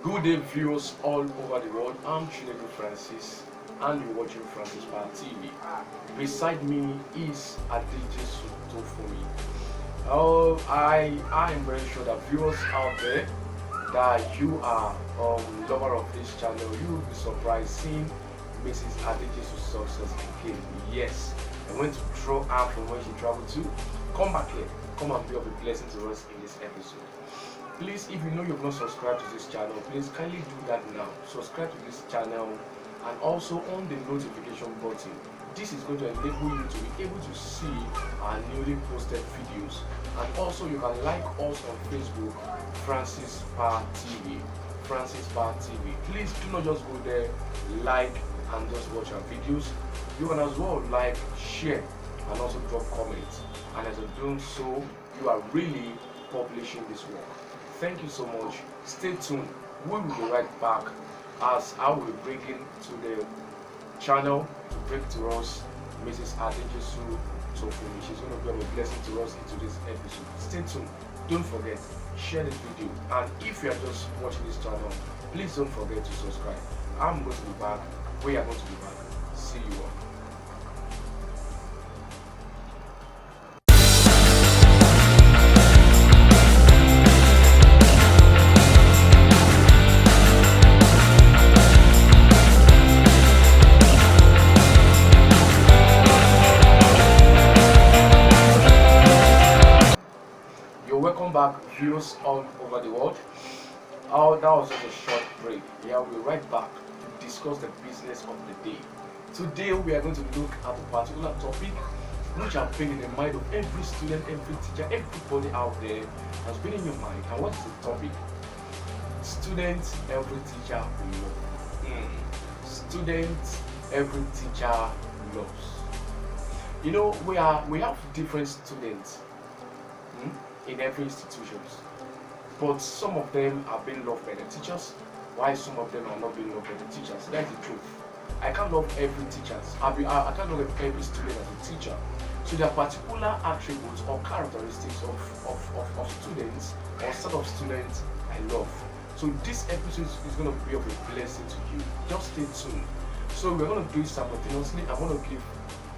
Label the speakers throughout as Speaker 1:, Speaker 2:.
Speaker 1: Good day, viewers all over the world. I'm Chinedu Francis, and you're watching Francis Bar TV. Beside me is Adejesu Success. I am very sure that viewers out there that you are lover of this channel, you will be surprised seeing Mrs. Adejesu Success again. Yes, I went to draw out from where she traveled to. Come back here, come and be of a blessing to us in this episode. Please, if you know you've not subscribed to this channel, please kindly do that now. Subscribe to this channel and also on the notification button. This is going to enable you to be able to see our newly posted videos. And also you can like us on Facebook, Francis Bar TV. Francis Bar TV. Please do not just go there, like and just watch our videos. You can as well like, share and also drop comments. And as you're doing so, you are really publishing this work. Thank you so much. Stay tuned. We will be right back as I will be bringing to the channel to bring to us Mrs. Adejesu Success. She's going to be a blessing to us into this episode. Stay tuned. Don't forget, share this video. And if you are just watching this channel, please don't forget to subscribe. I'm going to be back. We are going to be back. See you all. Welcome back, viewers all over the world. That was just a short break. Yeah, we'll be right back to discuss the business of the day. Today we are going to look at a particular topic which has been in the mind of every student, every teacher, everybody out there has been in your mind. And what is the topic? Students, every teacher loves. Students, every teacher loves. You know, we have different students in every institution, but some of them are being loved by the teachers, while some of them are not being loved by the teachers. That's the truth. I can't love every teacher. I can't love every student as a teacher. So there are particular attributes or characteristics of students or set of students I love. So this episode is going to be of a blessing to you. Just stay tuned. So we're going to do it simultaneously. I'm going to give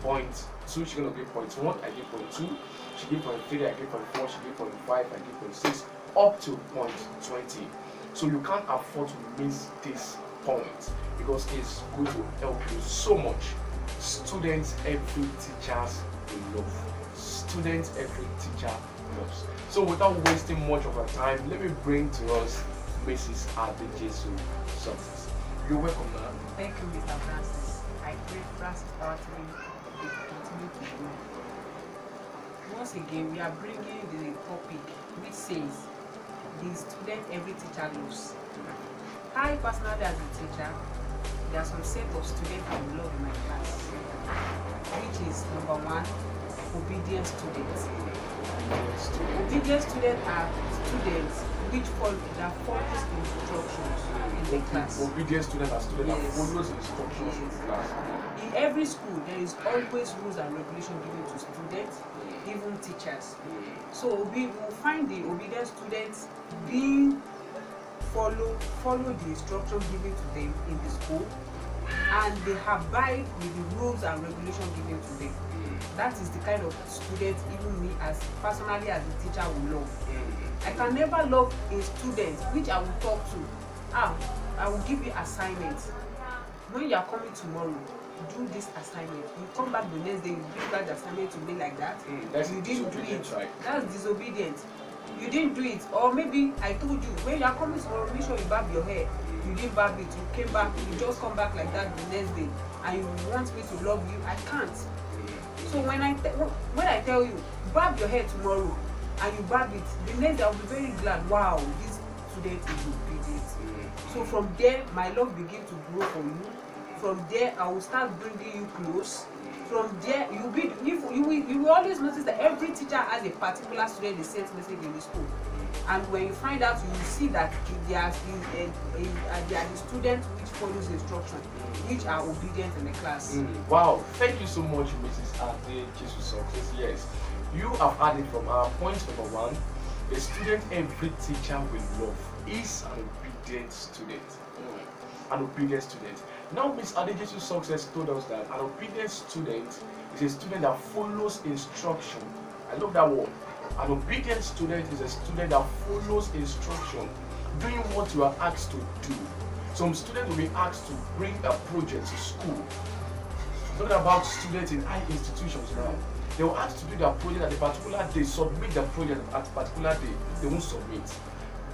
Speaker 1: point 2, she's going to give point 1, I give point 2, she give point 3, I give point 4, she give point 5, I give point 6, up to point 20. So you can't afford to miss this point because it's going to help you so much. Students, every teachers will love. Students, every teacher loves. So without wasting much of our time, let me bring to us Mrs. Adejesu Success. You're welcome, ma'am.
Speaker 2: Thank you, Mr. Francis. I pray Francis Power to continue to grow. Once again, we are bringing the topic which says the student every teacher loves. I personally, as a teacher, there are some set of students I love in my class, which is number 1, obedient students. Obedient students are students which follow instructions in the class.
Speaker 1: Obedient students are students that follows instructions in the class.
Speaker 2: In every school, there is always rules and regulations given to students, even teachers. So we will find the obedient students being follow the instructions given to them in the school, and they abide with the rules and regulations given to them. That is the kind of student even me as personally as a teacher will love. I can never love a student which I will talk to. I will give you assignments. When you are coming tomorrow, do this assignment. You come back the next day, you bring back the assignment to me like that. You didn't do it. Right? That's disobedient. You didn't do it. Or maybe I told you, when you are coming tomorrow, make sure you barb your hair. You didn't barb it. You came back, you just come back like that the next day. And you want me to love you, I can't. So when I tell you, barb your hair tomorrow, and you barb it, the next day I'll be very glad. Wow, this student is obedient. So from there, my love begins to grow for you. From there, I will start bringing you close. From there, you will always notice that every teacher has a particular student they send message in the school. And when you find out, you will see that they are the students which follows instruction, which are obedient in the class.
Speaker 1: Wow, thank you so much, Mrs. Adejesu Success. Yes, you have added from our point number 1, The student every teacher will love is an obedient student. An obedient student. Now, Miss Adejesu Success told us that an obedient student is a student that follows instruction. I love that word. An obedient student is a student that follows instruction, doing what you are asked to do. Some students will be asked to bring a project to school. Talking about students in high institutions now. They will ask to do their project at a particular day, submit the project at a particular day. They won't submit.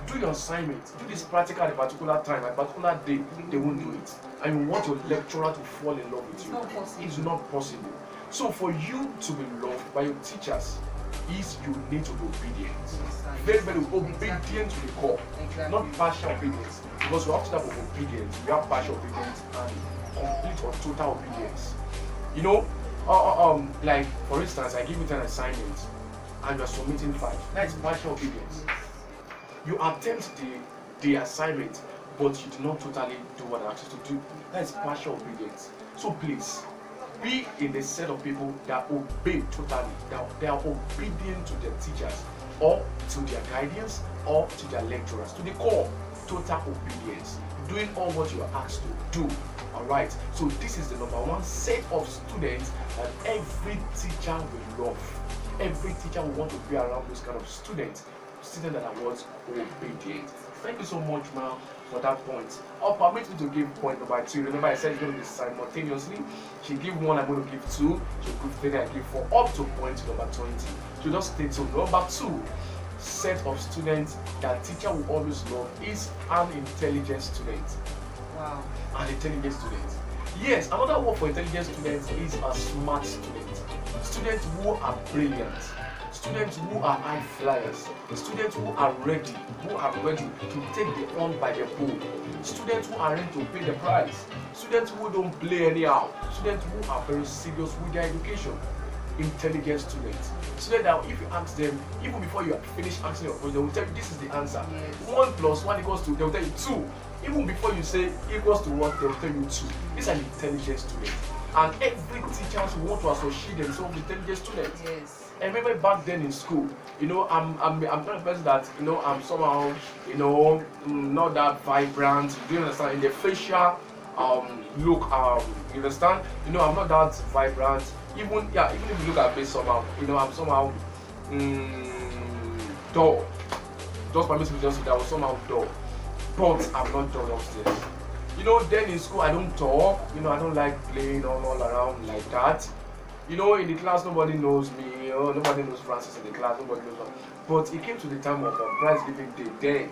Speaker 1: Do your assignment, do this practical at a particular time, at a particular day, they won't do it. And you want your lecturer to fall in love with you. It's not possible. So for you to be loved by your teachers, is you need to be obedient. Very, very obedient to the core. Not partial obedience. Because we have to have obedience, we have partial obedience and complete or total obedience. You know, like for instance, I give you 10 assignments and you are submitting 5. That's partial obedience. You attempt the assignment, but you do not totally do what I asked you to do. That is partial obedience. So please, be in the set of people that obey totally, that they are obedient to their teachers, or to their guardians, or to their lecturers, to the core. Total obedience, doing all what you are asked to do. All right. So this is the number one set of students that every teacher will love. Every teacher will want to be around those kind of students that are what obedient. Thank you so much, ma'am, for that point. I'll permit me to give point number 2. Remember, I said it's going to be simultaneously. She give 1, I'm going to give 2. She'll give 3, I give 4, up to point number 20. So just stay tuned. Number 2 set of students that teacher will always love is an intelligent student.
Speaker 2: Wow.
Speaker 1: An intelligent student. Yes, another word for intelligent students is a smart student. Students who are brilliant. Students who are high flyers, students who are ready to take the on by the bull, students who are ready to pay the price, students who don't play anyhow, students who are very serious with their education. Intelligent students. Students that if you ask them, even before you have finished answering your question, they will tell you this is the answer.
Speaker 2: Yes.
Speaker 1: 1 + 1 = 2, they will tell you 2. Even before you say equals to 1, they will tell you 2. These are intelligent students. And every teacher will want to associate themselves with intelligent students.
Speaker 2: Yes.
Speaker 1: I remember back then in school, you know, I'm not a person that, you know, I'm somehow, you know, not that vibrant. Do you understand? In the facial look, you understand? You know, I'm not that vibrant. Even if you look at me somehow, you know, I'm somehow dull. Just permit me just say that I was somehow dull, but I'm not dull upstairs. You know, then in school I don't talk. You know, I don't like playing all around like that. You know, in the class nobody knows me. You know, nobody knows Francis in the class. Nobody knows me. But it came to the time of prize giving day then.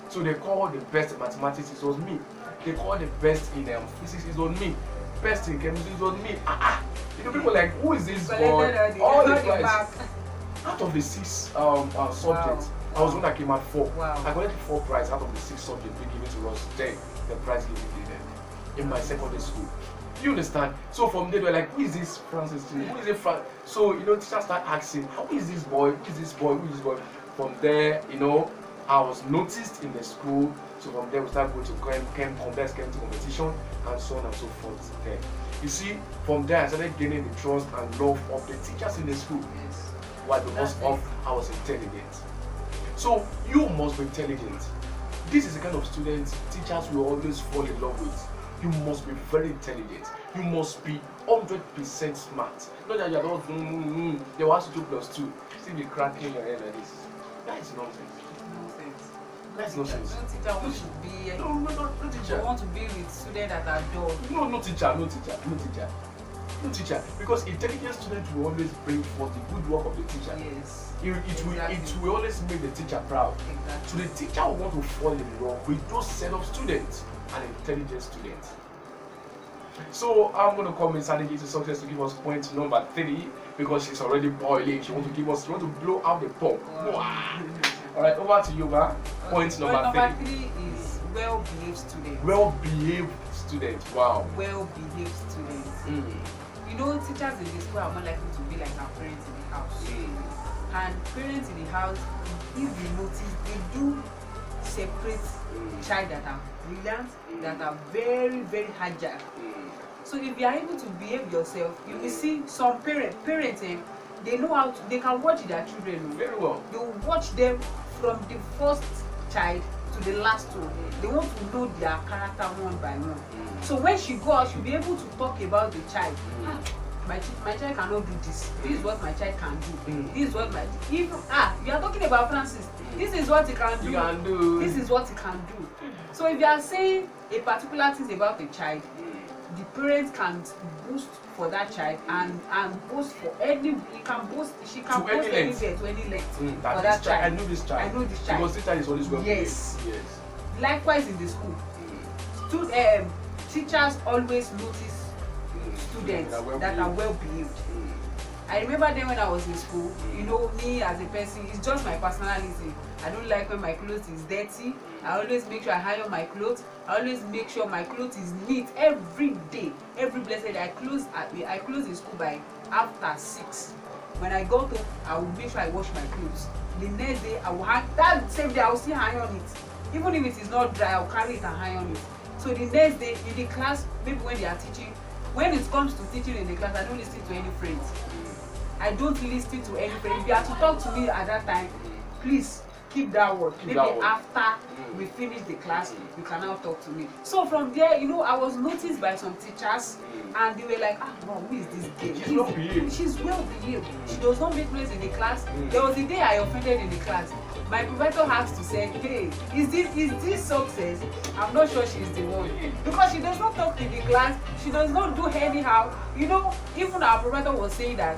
Speaker 1: So they called the best in mathematics, it was me. They called the best in physics, it was me. Best in chemistry, it was me. You know, people like, who is this boy? All the prize. Out of the 6 subjects,
Speaker 2: Wow.
Speaker 1: I was one that came at 4.
Speaker 2: Wow.
Speaker 1: I got 4 prizes out of the 6 subjects being given to us then. The prize giving day then in my secondary school. You understand? So from there, they were like, who is this Francis? Who is it Francis? So, you know, teachers start asking, who is this boy? Who is this boy? Who is this boy? From there, you know, I was noticed in the school. So from there, we started going to came to competition and so on and so forth. There. You see, from there, I started gaining the trust and love of the teachers in the school.
Speaker 2: Yes.
Speaker 1: Why? Because of I was intelligent. So you must be intelligent. This is the kind of students teachers will always fall in love with. You must be very intelligent. You must be 100% smart. Not that you are not they will ask you 2 + 2. Still be cracking your head like this. That is nonsense.
Speaker 2: Nonsense.
Speaker 1: That's nonsense.
Speaker 2: No teacher wants to be.
Speaker 1: No teacher.
Speaker 2: They want to be with students that are dull.
Speaker 1: No teacher. Because intelligent students will always bring forth the good work of the teacher.
Speaker 2: Yes.
Speaker 1: It will always make the teacher proud.
Speaker 2: Exactly.
Speaker 1: So the teacher will want to fall in love with those set of students, an intelligent student. So I'm going to call Miss Adejesu Success to give us point number 3 because she's already boiling. She wants to blow out the pump. Wow. All right, over to you, ma. Point number 3.
Speaker 2: 3 is well-behaved students.
Speaker 1: Well-behaved students. Wow.
Speaker 2: Well-behaved students.
Speaker 1: Mm.
Speaker 2: You know, teachers in the school are more likely to be like our parents in the house. And parents in the house, if you notice, they do separate child that are brilliant, that are very, very agile. So if you are able to behave yourself, you will see some parents they know how to, they can watch their children.
Speaker 1: Very well.
Speaker 2: They will watch them from the first child to the last one. They want to know their character one by one. So when she go out, she'll be able to talk about the child. My child cannot do this. This is what my child can do. This is what my if you are talking about Francis. This is what he can do.
Speaker 1: You can do.
Speaker 2: This is what he can do. So if you are saying a particular thing about a child, the parents can boast for that child and boast for any. He can boast. She can
Speaker 1: To
Speaker 2: boast
Speaker 1: any length.
Speaker 2: anywhere to any length for
Speaker 1: That
Speaker 2: that
Speaker 1: this child, I
Speaker 2: child.
Speaker 1: know this child.
Speaker 2: I know this child.
Speaker 1: Because this child is always well behaved.
Speaker 2: Yes.
Speaker 1: Yes.
Speaker 2: Likewise in the school, teachers always notice students that are well behaved. I remember then when I was in school, you know, me as a person, it's just my personality. I don't like when my clothes is dirty. I always make sure I iron my clothes. I always make sure my clothes is neat every day. Every blessed day. I close the school by after 6. When I go home, I will make sure I wash my clothes. The next day, I will hang that same day. I will still iron it. Even if it is not dry, I will carry it and iron it. So the next day in the class, maybe when they are teaching, when it comes to teaching in the class, I don't listen to any friends. I don't listen to any friends. If you are to talk to me at that time, please keep that word. Maybe after we finish the class, you can now talk to me. So from there, you know, I was noticed by some teachers, and they were like, wow, who is this girl?
Speaker 1: She's well behaved.
Speaker 2: She's well behaved. She does not make noise in the class. There was a day I offended in the class. My professor asked to say, hey, is this Success? I'm not sure she's the one. Because she does not talk in the class. She does not do anyhow. You know, even our professor was saying that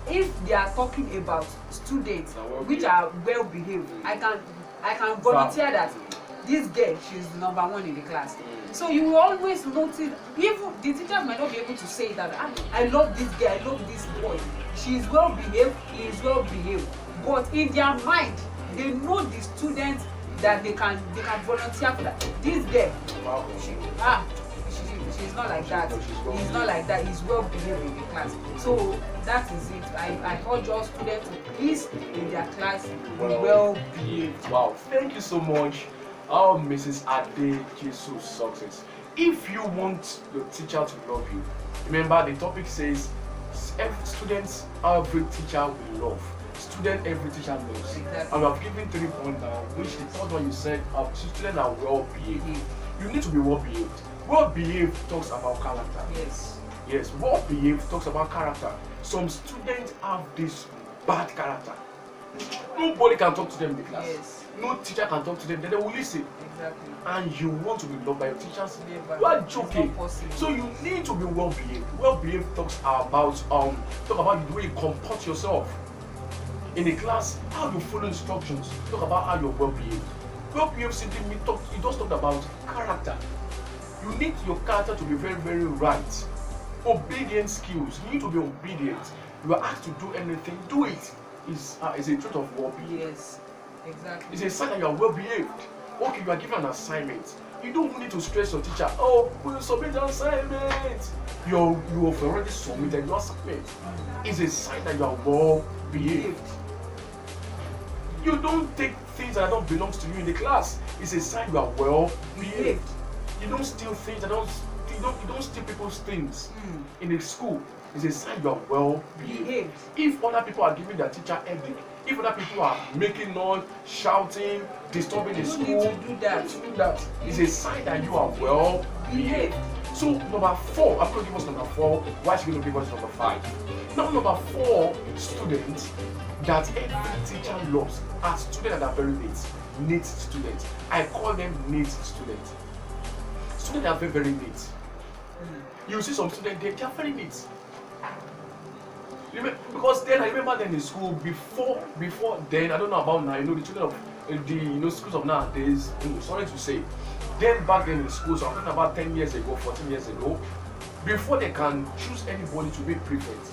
Speaker 2: if they are talking about students which are well behaved, I can volunteer that this girl, she's number 1 in the class. So you will always notice, even the teachers might not be able to say that I love this girl, I love this boy. She is well behaved, he is well behaved. But in their mind, they know the students that they can volunteer for that. This girl, she's not like that. He's not like that. He's well behaved in the class. So that is it. I urge all students to please in their class be well behaved.
Speaker 1: Wow, thank you so much, Mrs. Adejesu Success. If you want your teacher to love you, remember the topic says every student, every teacher will love. Student, every teacher loves.
Speaker 2: Exactly.
Speaker 1: And we have given 3 points now, which the third one you said, students are well behaved. You need to be well behaved. Well behaved talks about character.
Speaker 2: Yes.
Speaker 1: Yes, well behaved talks about character. Some students have this bad character. Nobody can talk to them in the class.
Speaker 2: Yes.
Speaker 1: No teacher can talk to them, then they will listen.
Speaker 2: Exactly.
Speaker 1: And you want to be loved by your teachers.
Speaker 2: Never.
Speaker 1: You are
Speaker 2: It's
Speaker 1: joking.
Speaker 2: not possible.
Speaker 1: So you need to be well behaved. Well behaved talks about the way you comport yourself. In the class, how you follow instructions. Talk about how you're well behaved. Well behaved simply means it does talk about character. You need your character to be very, very right. Obedient skills. You need to be obedient. You are asked to do anything, do it. It's a trait of well being.
Speaker 2: Yes. Exactly.
Speaker 1: It's a sign that you are well behaved. Okay, you are given an assignment. You don't need to stress your teacher. Oh, will you submit the assignment? You have already submitted your assignment. It's a sign that you are well behaved. You don't take things that don't belong to you in the class. It's a sign you are well behaved. You don't steal things that you don't steal people's things in the school. It's a sign you are well behaved. If other people are giving their teacher headache, if other people are making noise, shouting, disturbing the school,
Speaker 2: you need to do that.
Speaker 1: It's a sign that you are well behaved. So number 4, I'm going to give us number 4. Why is she going to give us number 5? Now number 4, students that every teacher loves are students that are very neat students. I call them neat students. Students that are very, very neat. You see some students, they are very neat. Because then I remember then in school, before then, I don't know about now, the children of the schools of nowadays, sorry to say, then back then in school, so I'm talking about 10 years ago, 14 years ago, before they can choose anybody to be prefect,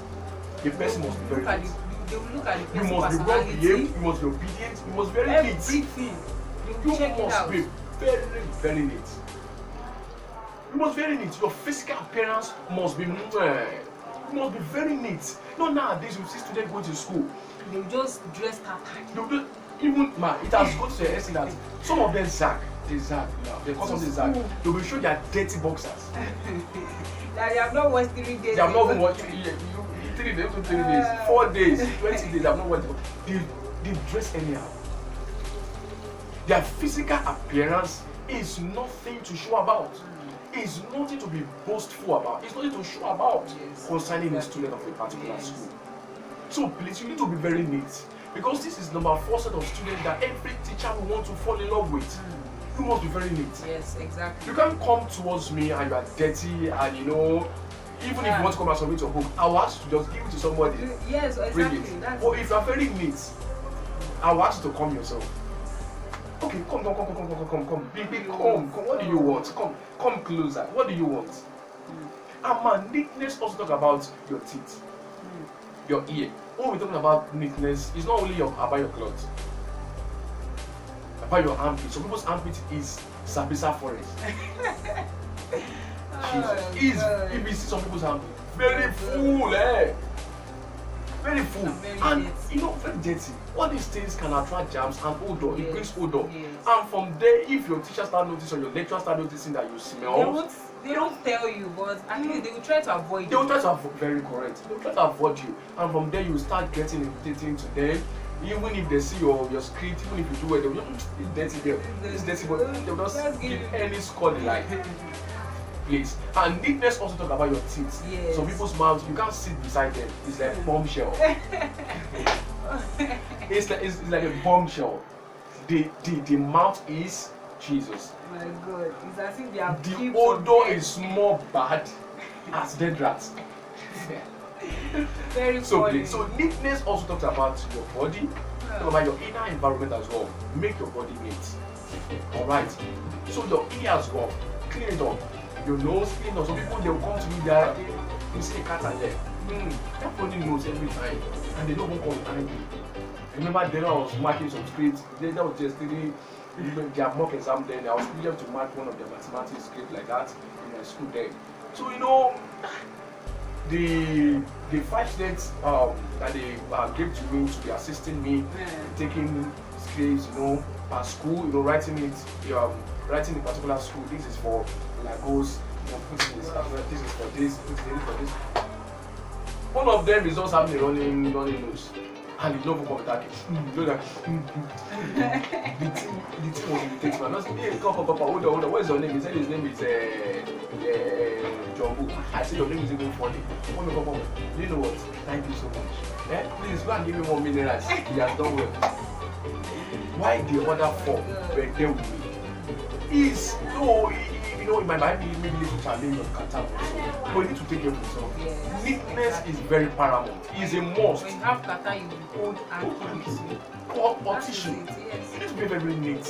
Speaker 1: the person must be very neat.
Speaker 2: They will look at the
Speaker 1: You
Speaker 2: person's
Speaker 1: must be well behaved,
Speaker 2: personality.
Speaker 1: you must be obedient, you must be very neat.
Speaker 2: Everything.
Speaker 1: You
Speaker 2: Check it
Speaker 1: must
Speaker 2: out.
Speaker 1: be very, very neat. You must be very neat. Your physical appearance must be very neat. Not nowadays you see students going to school.
Speaker 2: They will just dress tight.
Speaker 1: Even it has gone to the extent that some of them zag. They zag now. They call something zag. They will show their dirty boxers.
Speaker 2: That they have not watched 3 days.
Speaker 1: They have not even watched. 3 days, 3 days, 4 days, 20 days. I'm not worried. They dress anyhow. Their physical appearance is nothing to show about. It's nothing to be boastful about. It's nothing to show about concerning a student of a particular school. So please, you need to be very neat, because this is number 4 set of students that every teacher will want to fall in love with. You must be very neat.
Speaker 2: Yes, exactly.
Speaker 1: You can't come towards me and you are dirty, and you know, even if you want to come and submit your book, I will ask you to just give it to somebody.
Speaker 2: Yes, exactly.
Speaker 1: Bring it. But if you are very neat, I will ask you to come yourself. Okay, come. Baby, come. What do you want? Come closer. What do you want? And man, neatness also talk about your teeth, your ear. When we're talking about neatness, it's not only about your clothes, about your armpit. Some people's armpit is Sabisa forest. Jesus. If you see some people's armpit, very full, very full, and you know, very dirty. All these things can attract germs and odor. It brings odor, and from there, if your teacher start noticing or your lecturer start noticing that you smell,
Speaker 2: they don't tell you, but at least they will try to avoid you.
Speaker 1: They will try to avoid. Very correct. They will try to avoid you, and from there you will start getting irritating to them. Even if they see your script, even if you do it, they will just, it's dirty there. It's dirty, but they will just give any score they like. Please. And neatness also talk about your teeth.
Speaker 2: Yes.
Speaker 1: Some people's mouths, you can't sit beside them. It's like a bombshell. it's like a bombshell. The mouth is Jesus.
Speaker 2: My God, it's as if they are.
Speaker 1: The odor is more bad as dead rats.
Speaker 2: Very funny.
Speaker 1: So neatness also talks about your body, about your inner environment as well. Make your body neat. Alright. So your ear as well, clean it up. Your nose, clean up. Some people, they will come to me there, you see a cat and there. That funny nose every time, and they don't even come angry. Remember then I was marking some scripts. That was just their mock exam then. I was able to mark one of their mathematics script like that in my school then. So you know, the 5 students that they gave to me to be assisting me, taking scripts, you know, per school, you know, writing a particular school. This is for Lagos, you know, this is for this, for this. One of them is just having a running nose, and he's not even coming back. You know that the team was irritating me. I said, hey, come, hold on, what is your name? He said his name is Jumbo. I said your name is even funny. Come. You know what? Thank you so much. Please go and give me 1 minute. He has done well. Why the other 4 were there with me? Is no. You know, it might be maybe little challenge of kata, but you need to take care of yourself.
Speaker 2: Yes.
Speaker 1: Neatness is very paramount. It's a must.
Speaker 2: When you have kata, you hold and keep it.
Speaker 1: Or tissue.
Speaker 2: Yes.
Speaker 1: You need to be very neat.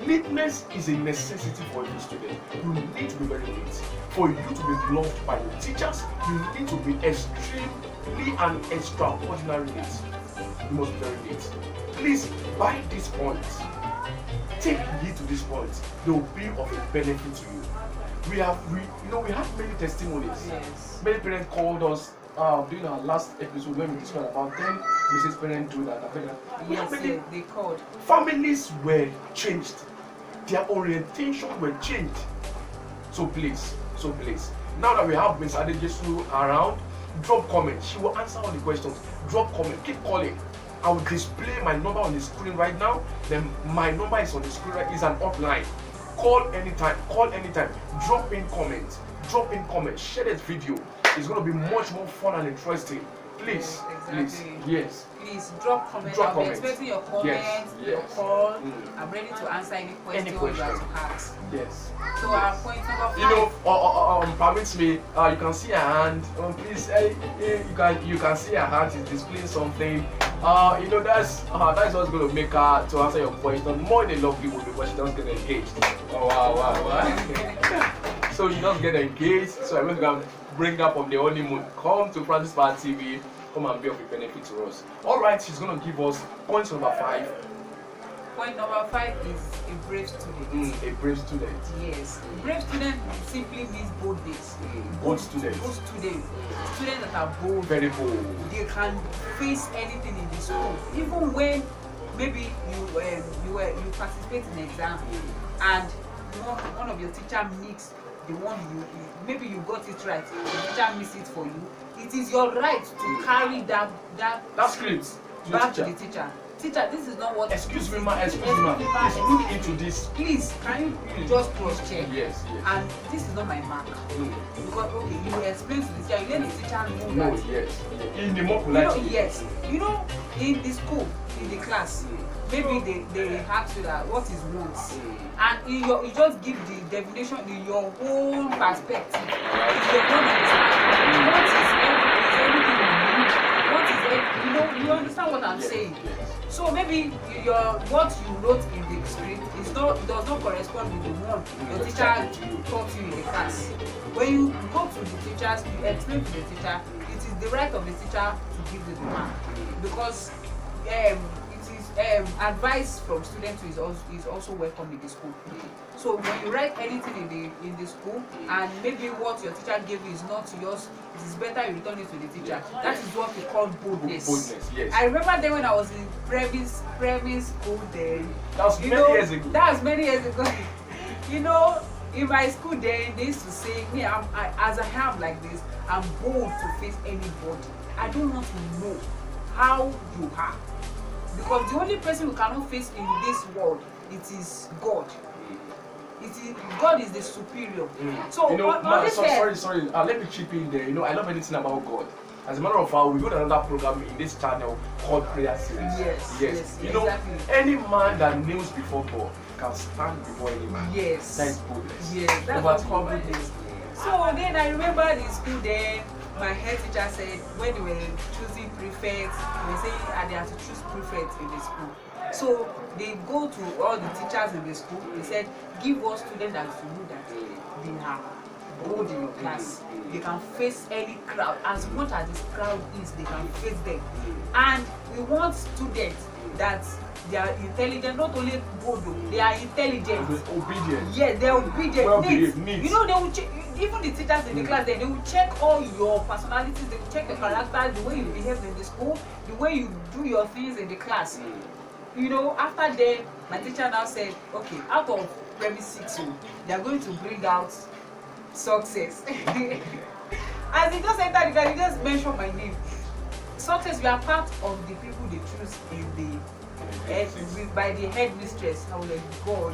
Speaker 1: Neatness is a necessity for every student. You need to be very neat. For you to be loved by your teachers, you need to be extremely and extraordinary neat. You must be very neat. Please, by this point, take heed to this point. They will be of a benefit to you. We have many testimonies.
Speaker 2: Yes.
Speaker 1: Many parents called us during our last episode when we discussed about 10 Mrs. Parents do that.
Speaker 2: Yes, they called.
Speaker 1: Families were changed. Their orientation were changed. So please. Now that we have Miss Adejesu around, drop comment. She will answer all the questions. Drop comment. Keep calling. I will display my number on the screen right now. Then my number is on the screen right. It's an upline. Call anytime. Drop in comments. Share this video. It's going to be much more fun and interesting. Please,
Speaker 2: Exactly.
Speaker 1: Yes.
Speaker 2: Please drop comments. I'll be expecting your comments, your call. I'm ready to answer any question you have to ask.
Speaker 1: Yes.
Speaker 2: So our point number 5.
Speaker 1: You know, permits me. You can see her hand. Please, you can see her hand is displaying something. You know that's what's going to make her to answer your question more in a lovely way because she doesn't get engaged. Oh wow. So you just get engaged. So I'm going to bring her from the honeymoon. Come to Francis Bar TV. Come and be of a benefit to us. Alright, she's going to give us point number 5.
Speaker 2: Point number 5 is a brave student.
Speaker 1: A brave student.
Speaker 2: Yes. A brave student simply means boldness.
Speaker 1: Bold students.
Speaker 2: Bold students. Students that are bold.
Speaker 1: Very bold.
Speaker 2: They can face anything in the school. Even when maybe you participate in an exam and one of your teacher makes the one maybe you got it right, the teacher missed it for you. It is your right to carry that
Speaker 1: script
Speaker 2: back to the teacher. Teacher, this is not what.
Speaker 1: Excuse me, ma. Please look into this.
Speaker 2: Please, can you just cross check?
Speaker 1: Yes.
Speaker 2: And this is not my mark. Because okay, you explain to the teacher, you let the teacher know that.
Speaker 1: Yes. In the more polite.
Speaker 2: Yes. In the school, in the class, maybe they ask you that what is wants, and you just give the definition in your own perspective. If you don't understand what is everything you need, what is you understand what I'm saying. So maybe what you wrote in the script does not correspond with the one your teacher taught you in the class. When you go to the teachers, you explain to the teacher, it is the right of the teacher to give the mark, because it is advice from students is also welcome in the school. So when you write anything in the school and maybe what your teacher gave you is not yours, it is better you return it to the teacher. That is what we call boldness.
Speaker 1: Yes.
Speaker 2: I remember then when I was in primary school then.
Speaker 1: That was many years ago.
Speaker 2: That was many years ago. In my school then, they used to say, me, as I am like this, I'm bold to face anybody. I don't want to know how you are. Because the only person we cannot face in this world, it is God. God is the superior. So
Speaker 1: sorry. Let me chip in there. I love anything about God. As a matter of fact, we got another program in this channel called Prayer Series.
Speaker 2: Yes.
Speaker 1: Exactly. Any man that kneels before God can stand before any man.
Speaker 2: Yes.
Speaker 1: That is boldness.
Speaker 2: Yes, that's what called boldness. So then I remember in school then, my head teacher said when they were choosing prefects, they were saying they have to choose prefects in the school. So they go to all the teachers in the school. They said, give us students that you know that they are bold in your class. They can face any crowd. As much as this crowd is, they can face them. And we want students that they are intelligent, not only bold, they are intelligent.
Speaker 1: Obedient.
Speaker 2: Yes, they are obedient.
Speaker 1: Well behaved, neat.
Speaker 2: They will check, even the teachers in the class, they will check all your personalities, they will check your character, the way you behave in the school, the way you do your things in the class. After that, my teacher now said, okay, out of primary 6, they are going to bring out Success. As he just entered the class, he just mentioned my name. Success, we are part of the people they choose in by the headmistress. I was like, God.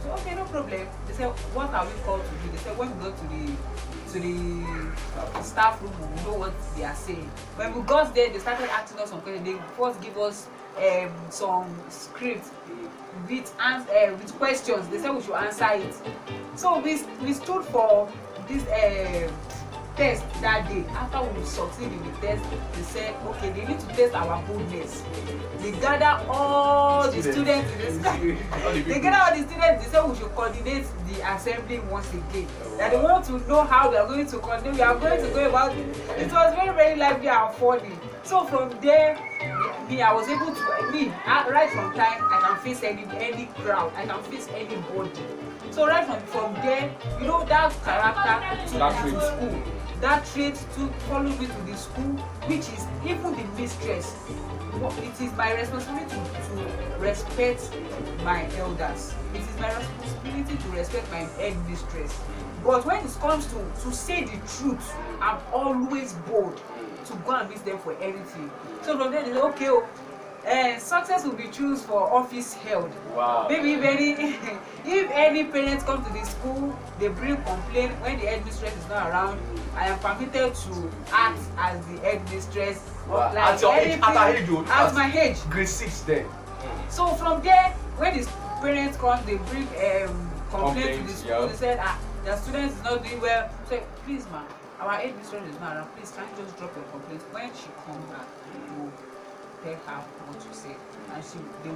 Speaker 2: So okay, no problem. They said, what are we called to do? They said, when we go to the staff room, we know what they are saying. When we got there, they started asking us some questions. They first give us some script with questions. They said we should answer it. So we stood for this test that day. After we succeed in the test, they said, okay, they need to test our boldness. They gather all the students in the school. They gather all the students. They said we should coordinate the assembly once again. That they want to know how we are going to coordinate. We are going to go about it. It was very, very lively and funny. So from there, I was able to, right from time, I can face any crowd. I can face anybody. So right from there, that character to the school. That trait to follow me to the school, which is even the mistress. It is my responsibility to respect my elders. It is my responsibility to respect my headmistress. But when it comes to say the truth, I'm always bold to go and meet them for anything. So from there they say, okay, Success will be chosen for office held.
Speaker 1: Wow.
Speaker 2: Maybe if any parents come to the school, they bring complaint when the headmistress is not around, I am permitted to act as the headmistress.
Speaker 1: Wow.
Speaker 2: Like
Speaker 1: at your age,
Speaker 2: at my age.
Speaker 1: Grade 6 then.
Speaker 2: So from there, when the parents come, they bring complaint to the school. They said, the student is not doing well. Say, please, ma'am, our headmistress is not around. Please, can you just drop your complaint? When she comes back, you tell her what you say. And they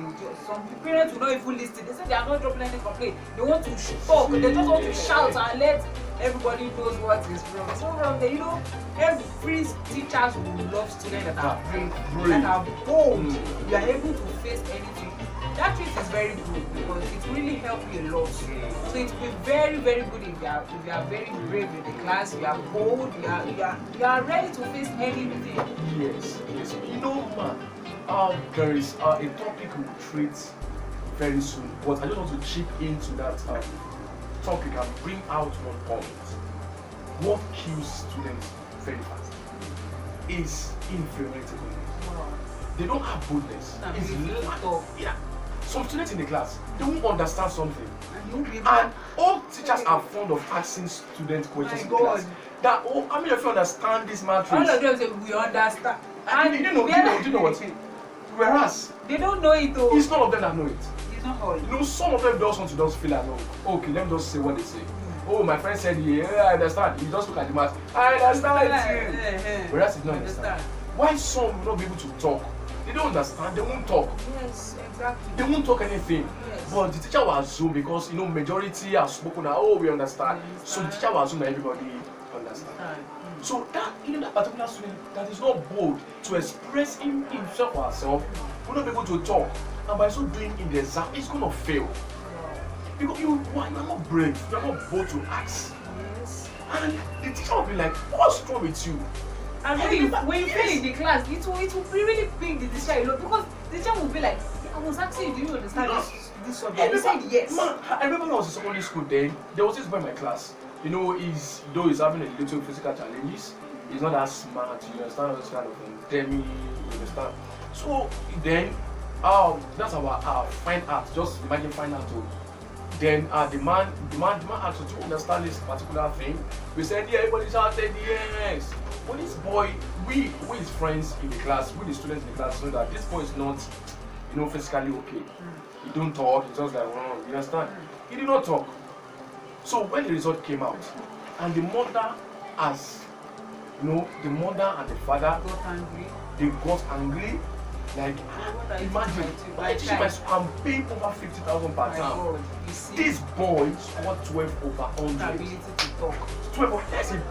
Speaker 2: will just, some parents will not even listen. They say they are not dropping any complaint. They want to talk. They just want to shout and let everybody knows what is wrong. So from there, every teachers will love students that are brave, that are bold. You are able to face anything. That trait is very good because it really helps you a lot. So it will be very, very good if you are very brave in the class. You are bold. You are ready to face anything.
Speaker 1: Yes. Man. There is a topic we'll treat very soon, but I just want to chip into that topic and bring out one point. What kills students very fast is inferiority complex.
Speaker 2: Wow.
Speaker 1: They don't have boldness.
Speaker 2: Not
Speaker 1: It's
Speaker 2: ability to talk.
Speaker 1: yeah. Some students in the class, they won't understand something.
Speaker 2: And you won't be able
Speaker 1: And all teachers are fond of asking students questions in
Speaker 2: My
Speaker 1: class.
Speaker 2: God.
Speaker 1: That, oh, how many of you understand this matrix?
Speaker 2: all of them say we understand.
Speaker 1: And you know what? Whereas,
Speaker 2: They don't know it though.
Speaker 1: it's none of them that know it.
Speaker 2: It's not hard.
Speaker 1: You know, some of them just want to just feel like, oh, okay, let me just say what they say. Oh, my friend said, yeah, I understand. You just look at the math. I understand it. Whereas it's not understand. Why some will not be able to talk? They don't understand. They won't talk.
Speaker 2: Yes, exactly.
Speaker 1: They won't talk anything.
Speaker 2: Yes.
Speaker 1: But the teacher will assume because majority have spoken. Oh, we understand. So the teacher will assume that everybody understand. So that that particular student that is not bold to express himself or herself will not be able to talk, and by so doing in the exam, it's gonna fail. Because you are not brave, you are not bold to ask.
Speaker 2: Yes.
Speaker 1: And the teacher will be like, what's wrong with you?
Speaker 2: And when you fail in the class, it will really pain the teacher a lot because the teacher will be like, I was asking you, do you understand this subject? You said yes.
Speaker 1: Man, I remember when I was in secondary school then, there was this boy in my class. He's having a little physical challenges. He's not that smart, you understand, this kind of demi, you understand. So then, that's our fine art. Just imagine fine art. Then the man asked us to understand this particular thing. We said, yeah, everybody shouted yes. But this boy, we his friends in the class, we the students in the class know that this boy is not, physically okay. He don't talk. He's just like, you understand? He did not talk. So when the result came out, and the mother the mother and the father
Speaker 2: Got angry.
Speaker 1: they got angry. Like, imagine, I'm paying over 50,000 per term. This boy scored 12 over 100.
Speaker 2: Ability to talk.
Speaker 1: 12 over, that's a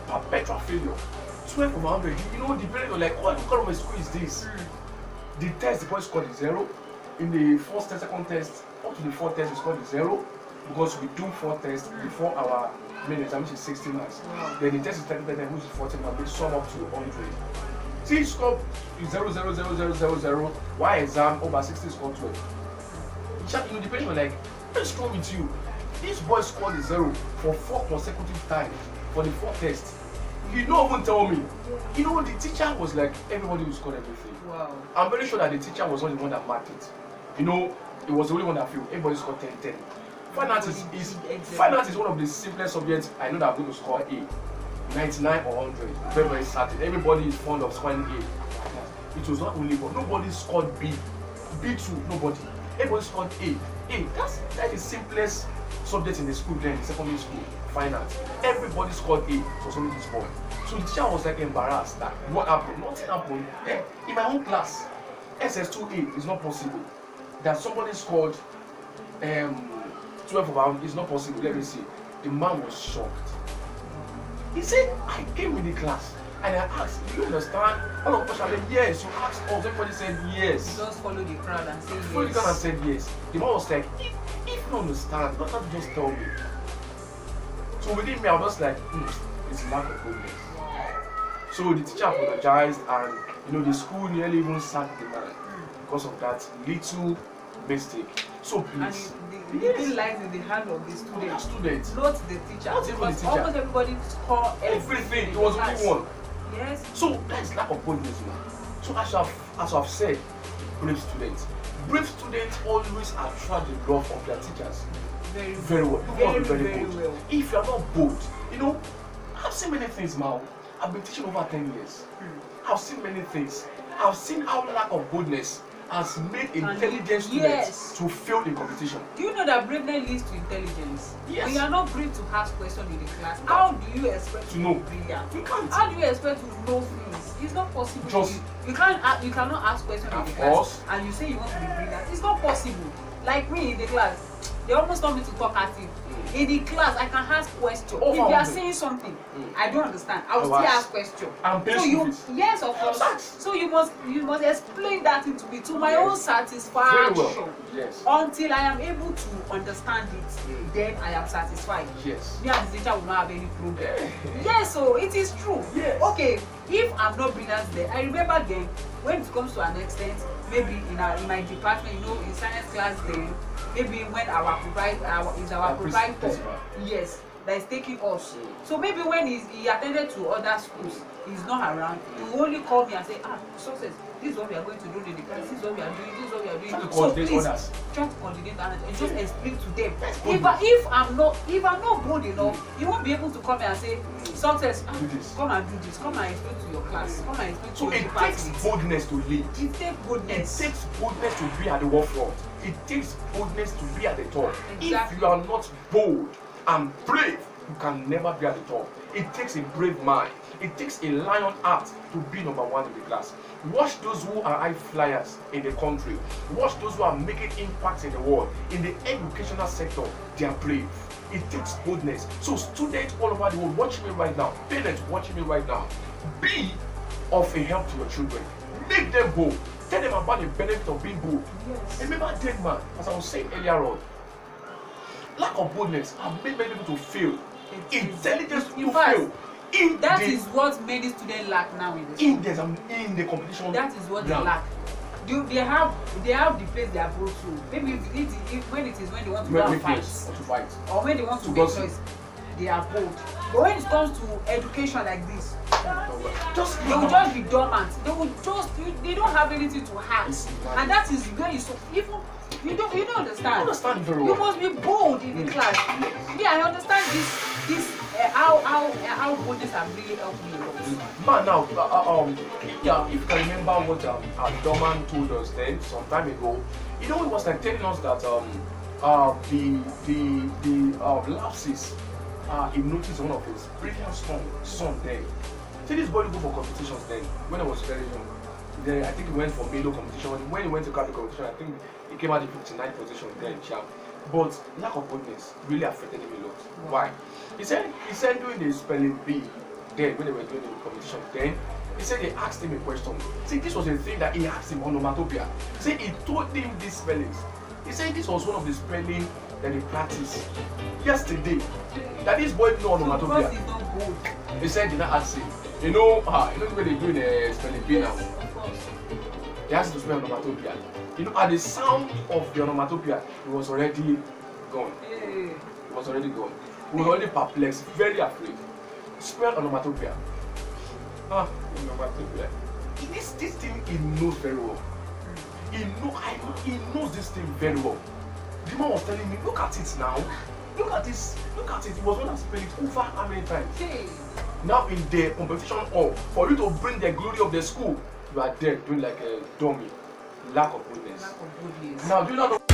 Speaker 1: perpetual failure. 12 over 100. The parents were like, what kind of a school is this? The test, the boy scored 0. In the first test, second test, up to the fourth test, he scored 0. Because we do 4 tests before our main exam, which is 60 marks.
Speaker 2: Wow.
Speaker 1: Then the test is 30 marks, which is 40 marks. They sum up to 100. See, score is 0, 0, 0, 0, 0, 0. Why exam over 60 score 12? The parents were like, what's wrong with you? This boy scored a 0 for 4 consecutive times for the 4th test. He don't even tell me. The teacher was like, everybody will score everything.
Speaker 2: Wow.
Speaker 1: I'm very sure that the teacher was not the one that marked it. It was the only one that failed. Everybody scored 10, 10. Finance is one of the simplest subjects I know that I'm going to score A. 99 or 100. Very, very certain. Everybody is fond of scoring A. It was not only one. Nobody scored B. B2, nobody. Everybody scored A. A. That's the simplest subject in the school then, in secondary school. Finance. Everybody scored A. It was only this boy. So the teacher was like embarrassed that what happened? Nothing happened. In my own class, SS2A is not possible. That somebody scored 12 over 100 is not possible. Let me see. The man was shocked. He said, I came in the class and I asked, do you understand? All of us said, yes. You asked us. Everybody said yes.
Speaker 2: You just follow the crowd and say yes.
Speaker 1: Follow the crowd and said yes. The man was like, if you understand, you don't have to just tell me. So within me, I was like, it's lack of goodness. So the teacher apologized and the school nearly even sacked the man because of that little mistake. So please.
Speaker 2: And the thing lies in the hand of the student, not the teacher.
Speaker 1: Not even the teacher.
Speaker 2: Almost everybody score
Speaker 1: everything. It was only one.
Speaker 2: Yes.
Speaker 1: So that is lack of boldness, man. So as I've said, brave students always attract the love of their teachers. Very well. Very well. If you are not bold, I've seen many things now. I've been teaching over 10 years. I've seen many things. I've seen how lack of boldness has made intelligent students to fail in competition.
Speaker 2: Do you know that braveness leads to intelligence?
Speaker 1: Yes.
Speaker 2: When you are not brave to ask questions in the class, how do you expect to know brilliant?
Speaker 1: You can't.
Speaker 2: How do you expect to know things? It's not possible. You cannot ask questions in the class and you say you want to be brilliant. It's not possible. Like me in the class, they almost told me to talk active. In the class, I can ask questions. If you are saying something, I don't understand. I will still ask questions. Yes, of course. So you must explain that into me to my own satisfaction.
Speaker 1: Well. Yes.
Speaker 2: Until I am able to understand it, then I am satisfied.
Speaker 1: Yes.
Speaker 2: Me and the teacher will not have any problem. Yes, so it is true.
Speaker 1: Yes.
Speaker 2: Okay, if I'm not brilliant there, I remember then when it comes to an extent, maybe in my department, you know, in science class then, maybe when our proprietor, yes, that is taking us. So maybe when he attended to other schools, he's not around, he will only call me and say, Success, this is what we are going to do in the class, this is what we are doing, this is what we are doing. So please try to coordinate and just explain to them. If I'm not bold enough, you won't be able to come here and say, Success, come and do this, come and explain to your class, come and explain to your department.
Speaker 1: So it takes boldness to lead.
Speaker 2: It takes boldness.
Speaker 1: It takes boldness to be at the forefront. It takes boldness to be at the top.
Speaker 2: Exactly.
Speaker 1: If you are not bold and brave, you can never be at the top. It takes a brave mind. It takes a lion heart to be number one in the class. Watch those who are high flyers in the country. Watch those who are making impacts in the world. In the educational sector, they are brave. It takes boldness. So students all over the world watching me right now, parents watching me right now, be of a help to your children. Make them bold. Tell them about the benefit of being bold.
Speaker 2: Yes.
Speaker 1: Remember dead man, as I was saying earlier on, lack of boldness have made many people to fail. Intelligence to fail.
Speaker 2: That is what many students lack now in the school.
Speaker 1: In the competition.
Speaker 2: That is what they lack. They have the place they are brought to. Maybe when they want to go and fight, or when they want to make noise, they are bold. But when it comes to education like this, they will just be dormant. They don't have anything to hack. And that is where you don't understand.
Speaker 1: I understand very well.
Speaker 2: You must be bold in the class. Yeah, I understand this how boldness have really helped me a lot.
Speaker 1: Man, now, yeah, if you can remember what Dorman told us then some time ago, you know, it was like telling us that the lapses he noticed one of his brilliant son then. See, this boy go for competitions then when I was very young. Then I think he went for Milo competition. When he went to Catholic competition, I think he came out in 59th position then, sharp. But lack of boldness really affected him a lot. Why? He said during the spelling bee, then when they were doing the competition, then he said they asked him a question. See, this was a thing that he asked him onomatopoeia. See, he told him these spellings. He said this was one of the spelling that he practiced yesterday. That this boy know onomatopoeia. He said, did not ask him. You know the way they do the spelling bee now. He asked him to spell onomatopoeia. You know, at the sound of the onomatopoeia, he was already gone. He was already gone. He was already perplexed, very afraid. Spell onomatopoeia. Onomatopoeia. This thing he knows very well. He knows this thing very well. The man was telling me, look at it now. Look at this. Look at it. He was going to spell it over how many times? Now in the competition hall, for you to bring the glory of the school, you are there doing like a dummy. Lack of boldness. Now, do you not know?